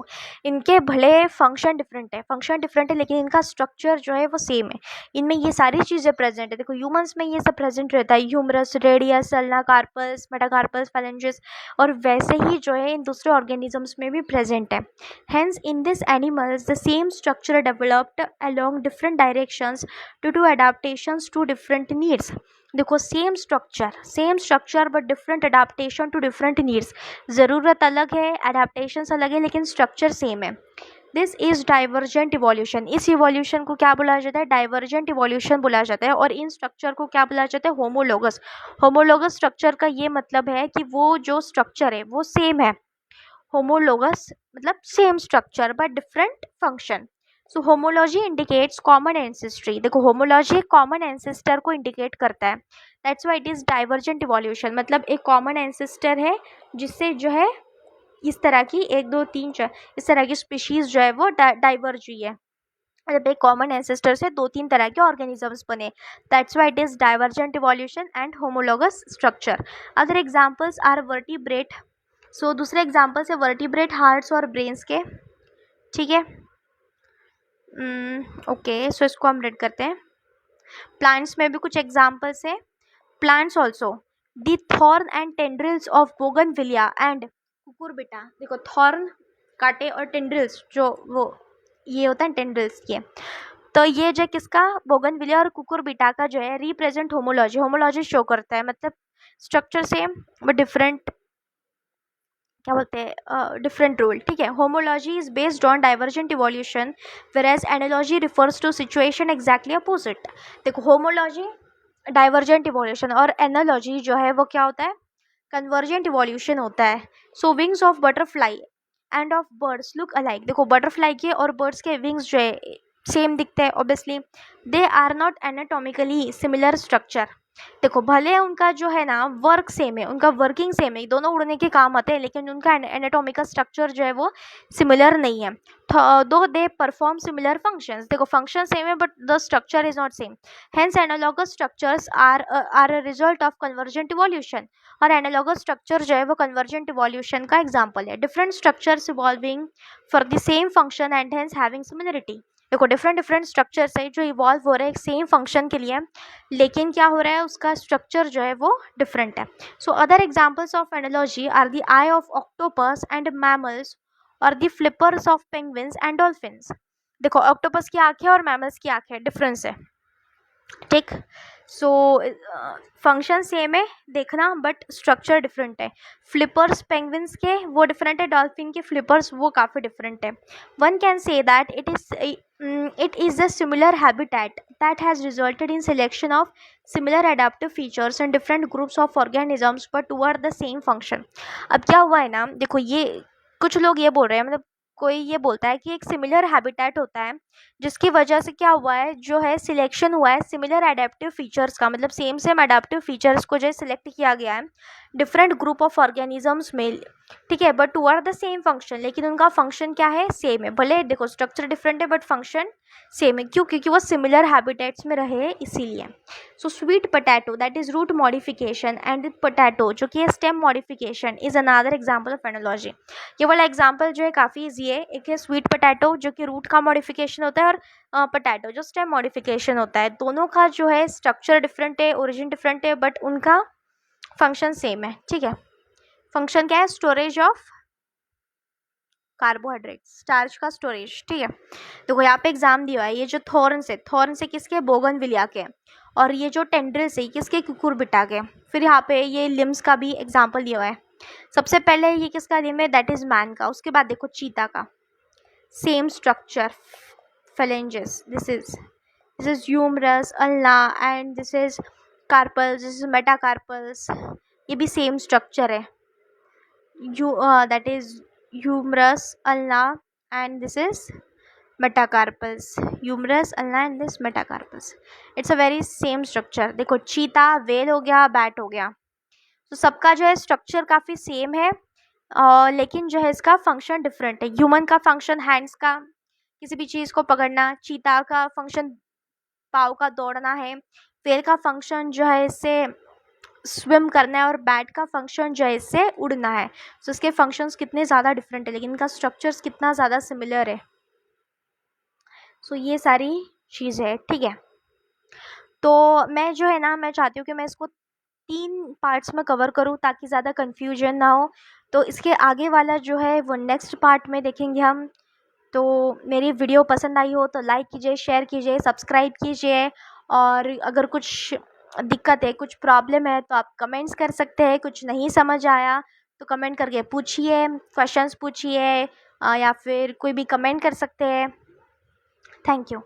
इनके भले फंक्शन डिफरेंट है लेकिन इनका structure जो है वो same है। इनमें ये सारी चीज़ें प्रेजेंट है। देखो ह्यूमंस में ये सब प्रेजेंट रहता है, humerus, radius, ulna, carpals, metacarpals, phalanges, और वैसे ही जो है इन दूसरे ऑर्गेनिजम्स में भी प्रेजेंट है। Hence in this animals the same structure developed along different directions to do adaptations to different needs. देखो same structure but different adaptation to different needs. ज़रूरत अलग है, अडेप्टेशंस अलग है, लेकिन स्ट्रक्चर सेम है। This is divergent evolution. इस evolution को क्या बोला जाता है? डाइवर्जेंट इवोल्यूशन बोला जाता है। और इन स्ट्रक्चर को क्या बोला जाता है? होमोलोगस स्ट्रक्चर का ये मतलब है कि वो जो स्ट्रक्चर है वो सेम है। होमोलोगस मतलब same structure but different function. So homology indicates common ancestry. देखो होमोलॉजी कॉमन एंसेस्टर को इंडिकेट करता है। That's why it is divergent evolution. मतलब एक कॉमन एंसेस्टर है जिससे जो है इस तरह की 1 2 3 4 इस तरह की स्पीशीज जो है वो डाइवर्ज हुई है। मतलब एक कॉमन एंसेस्टर से 2-3 तरह के ऑर्गेनिजम्स बने। That's why it is divergent evolution and homologous structure. Other examples are vertebrate so दूसरे एग्जाम्पल्स है वर्टिब्रेट हार्ट्स और ब्रेन्स के, ठीक है। ओके, सो इसको हम रेड करते हैं। प्लांट्स में भी कुछ एग्जाम्पल्स है। Plants also the thorn and tendrils of bougainvillea and Cucurbita. देखो थॉर्न कांटे और टेंड्रिल्स जो वो ये होता है टेंड्रिल्स के, तो ये जो किसका बोगनविलिया और कुकुरबिटा का जो है रिप्रेजेंट होमोलॉजी, होमोलॉजी शो करता है, मतलब स्ट्रक्चर सेम बट डिफरेंट, क्या बोलते हैं डिफरेंट रूल, ठीक है। Homology is based on divergent evolution whereas analogy refers to situation exactly opposite. देखो होमोलॉजी डाइवर्जेंट इवोल्यूशन और एनालॉजी जो है वो क्या होता है, कन्वर्जेंट इवोल्यूशन होता है। So wings of butterfly and of birds look alike. देखो बटरफ्लाई के और बर्ड्स के विंग्स जो है सेम दिखते हैं obviously, they are not anatomically similar structure. देखो भले उनका जो है ना वर्क सेम है, उनका वर्किंग सेम है, दोनों उड़ने के काम आते हैं, लेकिन उनका एनाटॉमिकल स्ट्रक्चर जो है वो सिमिलर नहीं है। Though they perform similar functions. देखो फंक्शन सेम है but the structure is not same, hence analogous structures are a result of convergent evolution. और एनालॉगस स्ट्रक्चर जो है वो कन्वर्जेंट इवोल्यूशन का एग्जाम्पल है। Different structures evolving for the same function and hence having similarity. देखो different different structures है जो evolve हो रहे हैं एक सेम फंक्शन के लिए, लेकिन क्या हो रहा है उसका स्ट्रक्चर जो है वो डिफरेंट है। So other examples of analogy are the eye of octopus and mammals or the flippers of penguins and dolphins. देखो ऑक्टोपस की आंखें और मैमल्स की आंखें डिफरेंस है, ठीक। सो फंक्शन सेम है देखना बट स्ट्रक्चर डिफरेंट है। फ्लिपर्स पेंगुइन्स के वो डिफरेंट है, डॉल्फिन के फ्लिपर्स वो काफ़ी डिफरेंट है। One can say that it is a similar habitat that has resulted in selection of similar adaptive features in different groups of organisms but toward the same function। अब क्या हुआ है ना, देखो ये कुछ लोग ये बोल रहे हैं, मतलब कोई ये बोलता है कि एक सिमिलर हैबिटेट होता है जिसकी वजह से क्या हुआ है जो है सिलेक्शन हुआ है सिमिलर एडेप्टिव फीचर्स का, मतलब सेम सेम एडेप्टिव फीचर्स को जो है सिलेक्ट किया गया है डिफरेंट ग्रुप ऑफ ऑर्गेनिजम्स में, ठीक है, but two are the same function, लेकिन उनका फंक्शन क्या है सेम है। भले देखो स्ट्रक्चर डिफरेंट है बट फंक्शन सेम है, क्यों, क्योंकि वो सिमिलर हैबिटेट्स में रहे इसीलिए। So sweet potato that is root modification and potato जो कि stem modification is another example of analogy. ये वाला एग्जाम्पल जो है काफ़ी ईजी है। एक है स्वीट पोटैटो जो कि रूट का मॉडिफिकेशन होता है और पोटैटो जो स्टेम मॉडिफिकेशन होता है। दोनों का जो है स्ट्रक्चर डिफरेंट है, ओरिजिन डिफरेंट है, बट उनका फंक्शन सेम है, ठीक है। फंक्शन क्या है, स्टोरेज ऑफ कार्बोहाइड्रेट, स्टार्च का स्टोरेज, ठीक है। देखो यहाँ पे एग्जाम दिया है, ये जो थॉर्न्स है, थॉर्न से किसके, बोगनविलिया के, और ये जो टेंड्रिल्स है किसके, कुकुरबिटा के। फिर यहाँ पे ये लिम्स का भी एग्जाम्पल दिया हुआ है। सबसे पहले ये किसका लिम है, दैट इज मैन का। उसके बाद देखो चीता का same structure, phalanges, this is humerus, ulna, and this is carpals, this is metacarpals, ये भी सेम स्ट्रक्चर है। That is humerus, ulna, and this is metacarpals, humerus, ulna, and this metacarpals, it's a very same structure। देखो चीता, well हो गया, bat हो गया, तो सबका जो है स्ट्रक्चर काफ़ी सेम है, लेकिन जो है इसका फंक्शन डिफरेंट है। ह्यूमन का फंक्शन हैंड्स का किसी भी चीज़ को पकड़ना, चीता का फंक्शन पाँव का दौड़ना है, वेल का फंक्शन जो है इससे स्विम करना है, और बैट का फंक्शन जो है इससे उड़ना है। तो इसके फंक्शंस कितने ज़्यादा डिफरेंट है लेकिन इनका स्ट्रक्चर्स कितना ज़्यादा सिमिलर है। सो ये सारी चीज़ है, ठीक है। तो मैं जो है ना, मैं चाहती हूँ कि मैं इसको 3 पार्ट्स में कवर करूँ ताकि ज़्यादा कन्फ्यूजन ना हो। तो इसके आगे वाला जो है वो नेक्स्ट पार्ट में देखेंगे हम। तो मेरी वीडियो पसंद आई हो तो लाइक कीजिए, शेयर कीजिए, सब्सक्राइब कीजिए, और अगर कुछ दिक्कत है, कुछ प्रॉब्लम है तो आप कमेंट्स कर सकते हैं। कुछ नहीं समझ आया तो कमेंट करके पूछिए, क्वेश्चंस पूछिए, या फिर कोई भी कमेंट कर सकते हैं। Thank you.